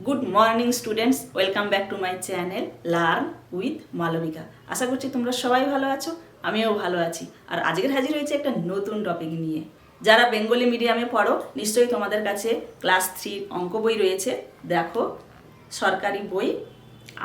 Good morning students, welcome back to my channel learn with Malabika. আশা করছি তোমরা সবাই ভালো আছো, আমিও ভালো আছি। আর আজকের হাজির হয়েছে একটা নতুন টপিক নিয়ে। যারা বেঙ্গলি মিডিয়ামে পড়ো, নিশ্চয়ই তোমাদের কাছে ক্লাস 3 অঙ্ক বই রয়েছে। দেখো, সরকারি বই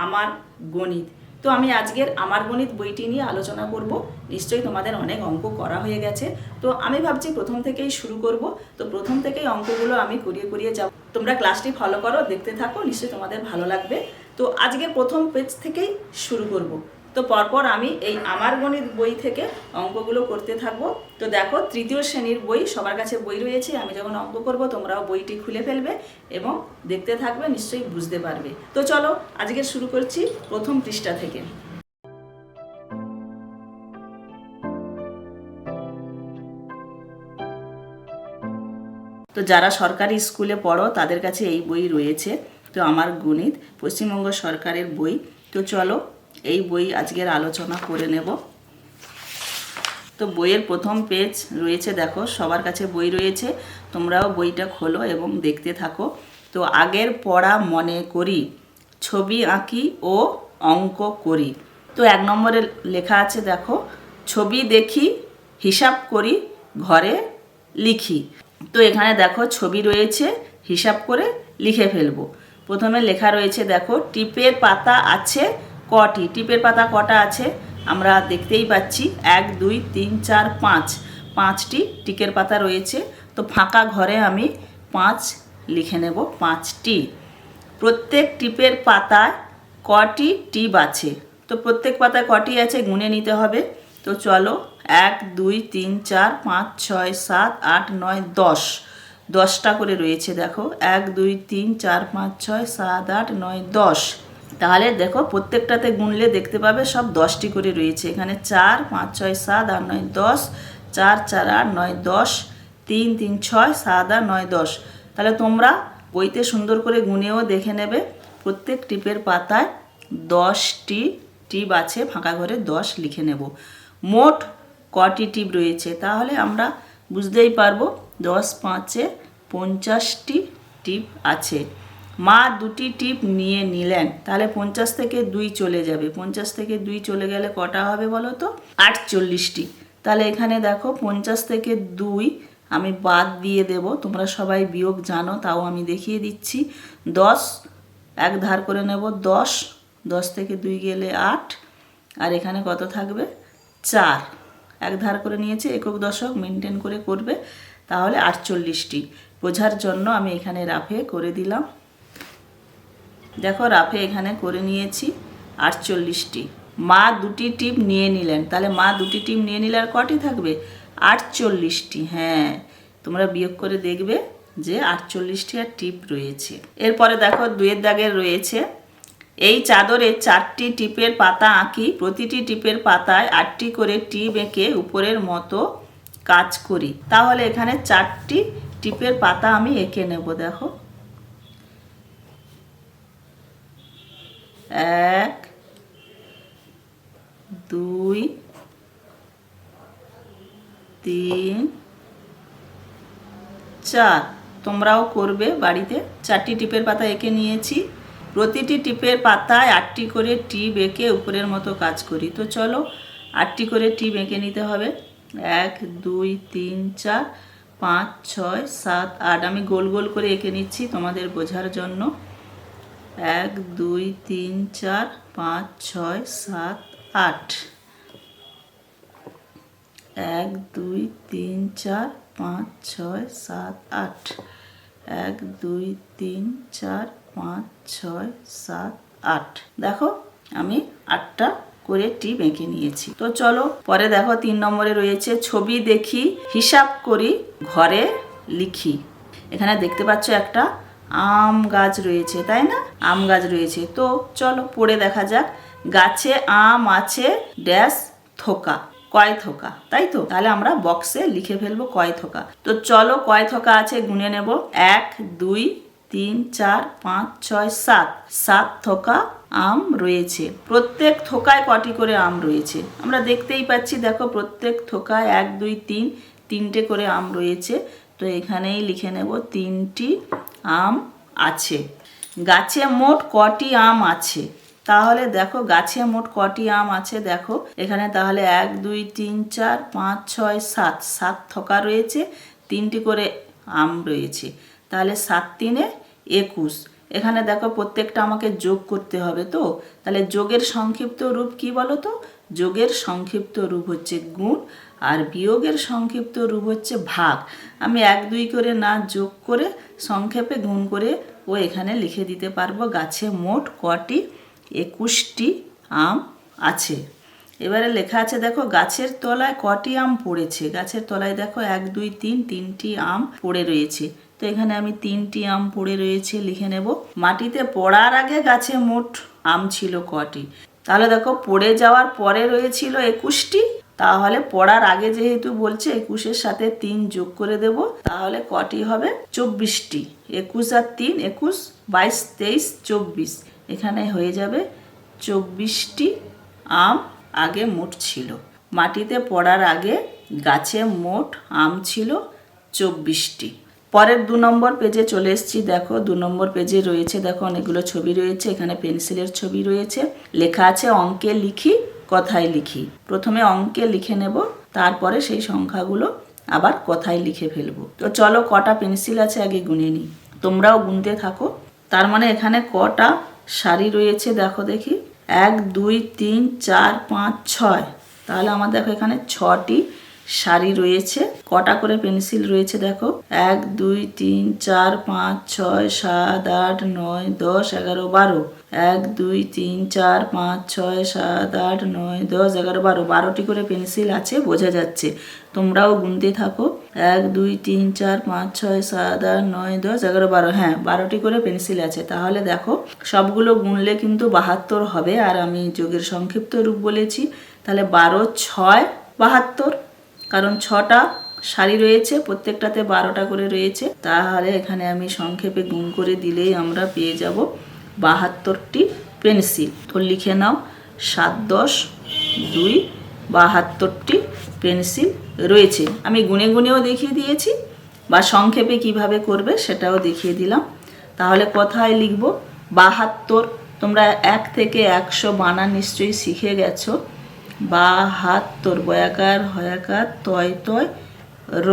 আমার গণিত। তো আমি আজকের আমার গণিত বইটি নিয়ে আলোচনা করব। নিশ্চয়ই তোমাদের অনেক অঙ্ক করা হয়ে গেছে, তো আমি ভাবছি প্রথম থেকেই শুরু করব। তো প্রথম থেকেই অঙ্কগুলো আমি করিয়ে করিয়ে যাব। তোমরা ক্লাসটি ফলো করো, দেখতে থাকো, নিশ্চয়ই তোমাদের ভালো লাগবে। তো আজকের প্রথম পেজ থেকেই শুরু করব। তো পরপর আমি এই আমার গণিত বই থেকে অঙ্কগুলো করতে থাকবো। তো দেখো, তৃতীয় শ্রেণীর বই, সবার কাছে বই রয়েছে। আমি যখন অঙ্ক করব তোমরাও বইটি খুলে ফেলবে এবং দেখতে থাকবে, নিশ্চয়ই বুঝতে পারবে। তো চলো আজকে শুরু করছি প্রথম পৃষ্ঠা থেকে। তো যারা সরকারি স্কুলে পড়ো তাদের কাছে এই বই রয়েছে। তো আমার গণিত পশ্চিমবঙ্গ সরকারের বই। তো চলো এই বই আজকের আলোচনা করে নেব। তো বইয়ের প্রথম পেজ রয়েছে, দেখো সবার কাছে বই রয়েছে, তোমরাও বইটা খোলো এবং দেখতে থাকো। তো আগের পড়া মনে করি, ছবি আঁকি ও অঙ্ক করি। তো 1 নম্বরে লেখা আছে, দেখো, ছবি দেখি, হিসাব করি, ঘরে লিখি। তো এখানে দেখো ছবি রয়েছে, হিসাব করে লিখে ফেলবো। প্রথমে লেখা রয়েছে, দেখো টিপের পাতা আছে কটি। টিপের পাতা কটা আছে আমরা দেখতেই পাচ্ছি, 1 2 3 4 5, 5টি টিকের পাতা রয়েছে। তো ফাঁকা ঘরে আমি 5 লিখে নেব, 5টি। প্রত্যেক টিপের পাতায় কটি টিপ আছে। তো প্রত্যেক পাতায় কটি আছে গুনে নিতে হবে। তো চলো, 1 2 3 4 5 6 7 8 9 10, 10টা করে রয়েছে। দেখো 1 2 3 4 5 6 7 8 9 10। তাহলে দেখো প্রত্যেকটাতে গুনলে দেখতে পাবে সব 10টি করে রয়েছে। এখানে 4 5 6 7 8 9 10, 4 4 8 9 10, 3 3 6 7 8 9 10। তাহলে তোমরা বইতে সুন্দর করে গুনেও দেখে নেবে। প্রত্যেক টিপের পাতায় 10টি টিপ আছে, ফাঁকা ঘরে 10 লিখে নেব। মোট কটি টিপ রয়েছে তাহলে আমরা বুঝতেই পারবো, 10 5 50টি টিপ আছে। মা 2টি টিপ নিয়ে নিলেন, তাহলে 50 থেকে 2 চলে যাবে। 50 থেকে 2 চলে গেলে কটা হবে বলো তো? 48টি। তাহলে এখানে দেখো 50 থেকে 2 আমি বাদ দিয়ে দেব। তোমরা সবাই বিয়োগ জানো, তাও আমি দেখিয়ে দিচ্ছি। 10 এক ধার করে নেব, 10, 10 থেকে 2 গেলে 8, আর এখানে কত থাকবে? 4 এক ধার করে নিয়েছে, একক দশক মেনটেন করে করবে। তাহলে 48টি। বোঝার জন্য আমি এখানে রাফে করে দিলাম। দেখো রাফে এখানে করে নিয়েছি 48টি। মা 2টি টিপ নিয়ে নিলেন, তাহলে মা 2টি টিপ নিয়ে নিলে আর কটি থাকবে? 48টি। হ্যাঁ, তোমরা বিয়োগ করে দেখবে যে 48টি আর টিপ রয়েছে। এরপরে দেখো 2 দাগের রয়েছে, এই চাদরে 4টি টিপের পাতা আঁকি, প্রতিটি টিপের পাতায় 8টি করে টিপ এঁকে উপরের মতো কাজ করি। তাহলে এখানে 4টি টিপের পাতা আমি এঁকে নেব। দেখো 1 2 3 4। তোমরাও করবে বাড়িতে। 4টি টিপের পাতা এঁকে নিয়েছি, প্রতিটি টিপের পাতায় 8টি করে টিপ এঁকে উপরের মতো কাজ করি। তো চলো 8টি করে টিপ এঁকে নিতে হবে। 1 2 3 4 5 6 7 8। আমি গোল গোল করে এঁকে নিচ্ছি তোমাদের বোঝার জন্য। 1 2 3 4 5 6 7 8। 1 2 3 4 5 6 7 8। 1 2 3 4 5 6 7 8। দেখো আমি 8টা করে টিপ এঁকে নিয়েছি। তো চলো পরে দেখো 3 নম্বরে রয়েছে, ছবি দেখি, হিসাব করি, ঘরে লিখি। এখানে দেখতে পাচ্ছ একটা আম গাছ রয়েছে, তাই না? আম গাছ রয়েছে। তো চলো পড়ে দেখা যাক। গাছে আম আছে ড্যাশ থোকা, কয় থোকা, তাই তো? তাহলে আমরা বক্সে লিখে ফেলবো কয় থোকা। তো চলো কয় থোকা আছে গুনে নেব। 1 2 3 4 5 6 7, 7 থোকা আম রয়েছে। প্রত্যেক থোকায় কটি করে আম রয়েছে আমরা দেখতেই পাচ্ছি। দেখো প্রত্যেক থোকায় 1 2 3, 3টে করে আম রয়েছে। তো এখানেই লিখে নেব 3টি আম আছে। গাছে মোট কটি আম আছে? তাহলে দেখো গাছে মোট কটি আম আছে, দেখো এখানে তাহলে 1 2 3 4 5 6 7, 7 থোকা রয়েছে, 3টি করে আম রয়েছে, তাহলে 7 3 21। এখানে দেখো প্রত্যেকটা আমাকে যোগ করতে হবে, তো তাহলে যোগের সংক্ষিপ্ত রূপ কি বলো তো? যোগের সংক্ষিপ্ত রূপ হচ্ছে গুণ, আর বিয়োগের সংক্ষিপ্ত রূপ হচ্ছে ভাগ। আমি 1 2 করে না যোগ করে সংক্ষেপে গুণ করে ও এখানে লিখে দিতে পারবো গাছে মোট কটি, 21টি আম আছে। এবারে লেখা আছে দেখো গাছের তলায় কটি আম পড়েছে। গাছের তলায় দেখো 1 2 3, 3টি আম পড়ে রয়েছে, তো এখানে আমি 3টি আম পড়ে রয়েছে লিখে নেব। মাটিতে পড়ার আগে গাছে মোট আম ছিল কটি? তাহলে দেখো পড়ে যাওয়ার পরে রয়েছিল 21টি, তাহলে পড়ার আগে যেহেতু বলছে 21-এর সাথে 3 যোগ করে দেব, তাহলে কটি হবে? 24টি। 21 আর 3 21, 22 23 24, এখানে হয়ে যাবে 24টি আম আগে মোট ছিল। মাটিতে পড়ার আগে গাছে মোট আম ছিল 24টি। পরের 2 নম্বর পেজে চলে এসেছি। দেখো 2 নম্বর পেজে রয়েছে, দেখো অনেকগুলো ছবি রয়েছে, এখানে পেন্সিলের ছবি রয়েছে, লেখা আছে অঙ্কে লিখি কথায় লিখি। প্রথমে অঙ্কে লিখে নেব, তারপরে সেই সংখ্যাগুলো আবার কথায় লিখে ফেলবো। তো চলো কটা পেন্সিল আছে আগে গুনে নিই, তোমরাও গুনতে থাকো। তার মানে এখানে কটা সারি রয়েছে দেখো দেখি, 1 2 3 4 5 6, তাহলে আমার দেখো এখানে 6টি সারি রয়েছে। কটা করে পেন্সিল রয়েছে দেখো, 1 2 3 4 5 6 7 8 9 10 11 12, 1 2 3 4 5 6 7 8 9 10 11 12, 12টি করে পেন্সিল আছে বোঝা যাচ্ছে, তোমরাও গুনতে থাকো। 1 2 3 4 5 6 7 8 9 10 11 12, হ্যাঁ 12টি করে পেন্সিল আছে। তাহলে দেখো সবগুলো গুনলে কিন্তু 72 হবে, আর আমি যোগের সংক্ষিপ্ত রূপ বলেছি, তাহলে 12 6 72, কারণ 6টা সারি রয়েছে, প্রত্যেকটাতে 12টা করে রয়েছে, তাহলে এখানে আমি সংক্ষেপে গুণ করে দিলেই আমরা পেয়ে যাব 72টি পেন্সিল। তো লিখে নাও 7 10 2, 72টি পেন্সিল রয়েছে। আমি গুনে গুনেও দেখিয়ে দিয়েছি, বা সংক্ষেপে কিভাবে করবে সেটাও দেখিয়ে দিলাম। তাহলে কোথায় লিখব? 72। তোমরা 1 থেকে 100 বানান নিশ্চয়ই শিখে গেছো। 72, বয়াকার হয়াকার তয় তয় র,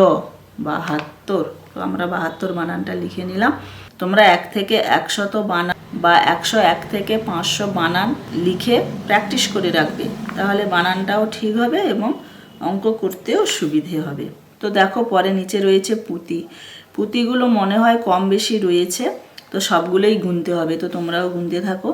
72। তো আমরা 72 বানানটা লিখে নিলাম। তোমরা 1 থেকে 100 বানান বা 101 থেকে 500 বানান লিখে প্র্যাকটিস করে রাখবে, তাহলে বানানটাও ঠিক হবে এবং অঙ্ক করতেও সুবিধে হবে। তো দেখো পরে নিচে রয়েছে পুঁতি। পুঁতিগুলো মনে হয় কম বেশি রয়েছে, তো সবগুলোই গুনতে হবে, তো তোমরাও গুনতে থাকো।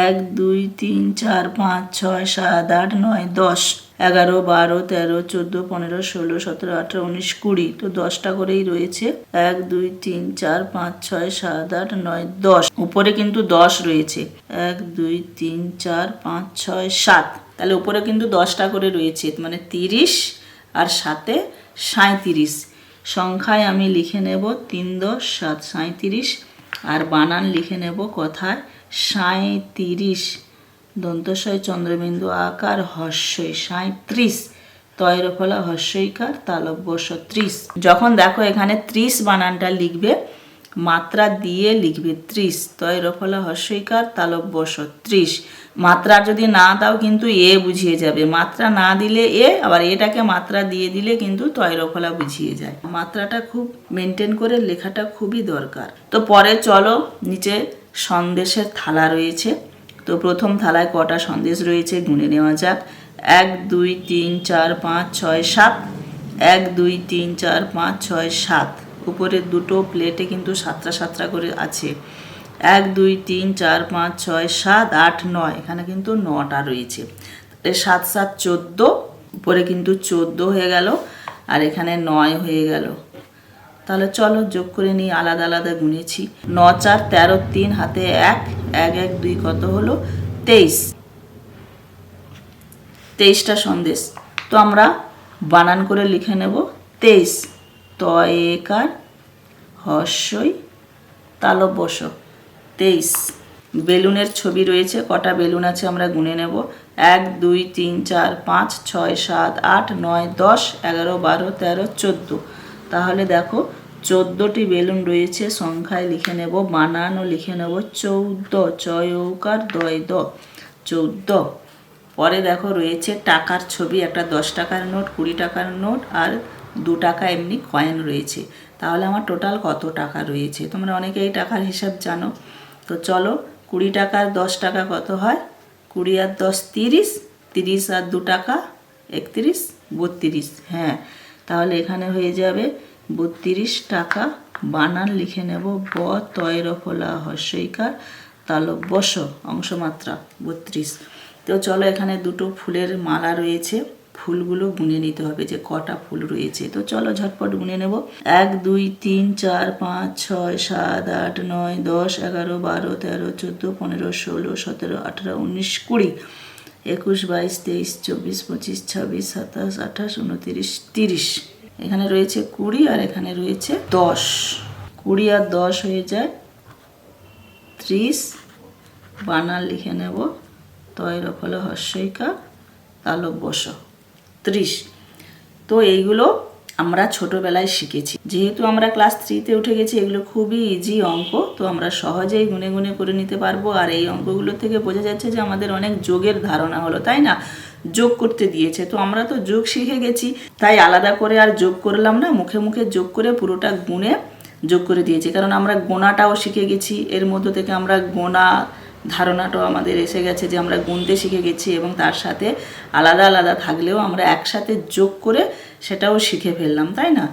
1 2 3 4 5 6 7 8 9 10 11 12 13 14 15 16 17 18 19 20, তো 10টা করেই রয়েছে। 1 2 3 4 5 6 7 8 9 10, উপরে কিন্তু 10 রয়েছে। 1 2 3 4 5 6 7, তাহলে উপরে কিন্তু 10টা করে রয়েছে, মানে 30 আর 7-এ 37। সংখ্যায় আমি লিখে নেব 3 10 7 37, আর বানান লিখে নেব কথায় 37, দন্তস্বয় চন্দ্রবিন্দু আকার হস্যই 37, তয়ের ফলা হস্যইকার তালব্য 30। যখন দেখো এখানে 30 বানানটা লিখবে, মাত্রা দিয়ে লিখবে 30, তয়ের ফলা হস্যইকার তালব্য 30। মাত্রা যদি না দাও কিন্তু এ বুঝিয়ে যাবে, মাত্রা না দিলে এ, আবার এটাকে মাত্রা দিয়ে দিলে কিন্তু তয়ের ফলা বুঝিয়ে যায়। মাত্রাটা খুব মেনটেন করে লেখাটা খুবই দরকার। তো পরে চলো নিচে সন্দেশের থালা রয়েছে, তো প্রথম থালায় কটা সন্দেশ রয়েছে গুনে নেওয়া যাক। 1 2 3 4 5 6 7, 1 2 3 4 5 6 7, উপরের দুটো প্লেটে কিন্তু 7টা 7টা করে আছে। 1 2 3 4 5 6 7 8 9, এখানে কিন্তু 9টা রয়েছে। 7 7 14, উপরে কিন্তু 14 হয়ে গেল, আর এখানে 9 হয়ে গেল। তাহলে চলো যোগ করে নিই, আলাদা আলাদা গুনেছি। 9 4 13, 3 হাতে 1 1 1 2 কত হলো? 23, 23টা সন্দেশ। তো আমরা বানান করে লিখে নেব 23, তয় একার হস্যই তালব্য 23। বেলুনের ছবি রয়েছে, কটা বেলুন আছে আমরা গুনে নেব। 1 2 3 4 5 6 7 8 9 10 11 12 13 14, তাহলে দেখো 14টি বেলুন রয়েছে, সংখ্যায় লিখে নেব, বানানও লিখে নেব 14, চয়ৌকার দয় দ 14। পরে দেখো রয়েছে টাকার ছবি, একটা 10 টাকার নোট, 20 টাকার নোট আর 2 টাকা এমনি কয়েন রয়েছে। তাহলে আমার টোটাল কত টাকা রয়েছে? তোমরা অনেকেই টাকার হিসাব জানো। তো চলো, 20 টাকার 10 টাকা কত হয়? 20 আর 10 30, 30 আর 2 টাকা 31, 32। হ্যাঁ, তাহলে এখানে হয়ে যাবে 32 টাকা। বানান লিখে নেব, ব তয় রফলা হর্ষইকার তালব বস, অংশমাত্রা 32। তো চলো, এখানে দুটো ফুলের মালা রয়েছে, ফুলগুলো গুনে নিতে হবে যে কটা ফুল রয়েছে। তো চলো ঝটপট গুনে নেব। 1 2 3 4 5 6 7 8 9 10 11 12 13 14 15 16 17 18 19 20 21 22 23 24 25 26 27 28 29 30। এখানে রয়েছে 20 আর এখানে রয়েছে 10। 20 আর 10 হয়ে যায় 30। বানান লিখে নেব, তয় রফল হর্ষইকা তালব বস 30। তো এইগুলো আমরা ছোটবেলায় শিখেছি, যেহেতু আমরা ক্লাস 3-তে উঠে গেছি, এগুলো খুবই ইজি অঙ্ক, তো আমরা সহজেই গুনে গুনে করে নিতে পারবো। আর এই অঙ্কগুলো থেকে বোঝা যাচ্ছে যে আমাদের অনেক যোগের ধারণা হলো, তাই না? যোগ করতে দিয়েছে, তো আমরা তো যোগ শিখে গেছি, তাই আলাদা করে আর যোগ করলাম না, মুখে মুখে যোগ করে পুরোটা গুনে যোগ করে দিয়েছি। কারণ আমরা গোনাটাও শিখে গেছি, এর মধ্যে থেকে আমরা গোনা ধারণাটাও আমাদের এসে গেছে যে আমরা গুনতে শিখে গেছি, এবং তার সাথে আলাদা আলাদা থাকলেও আমরা একসাথে যোগ করে সেটাও শিখে ফেললাম, তাই না?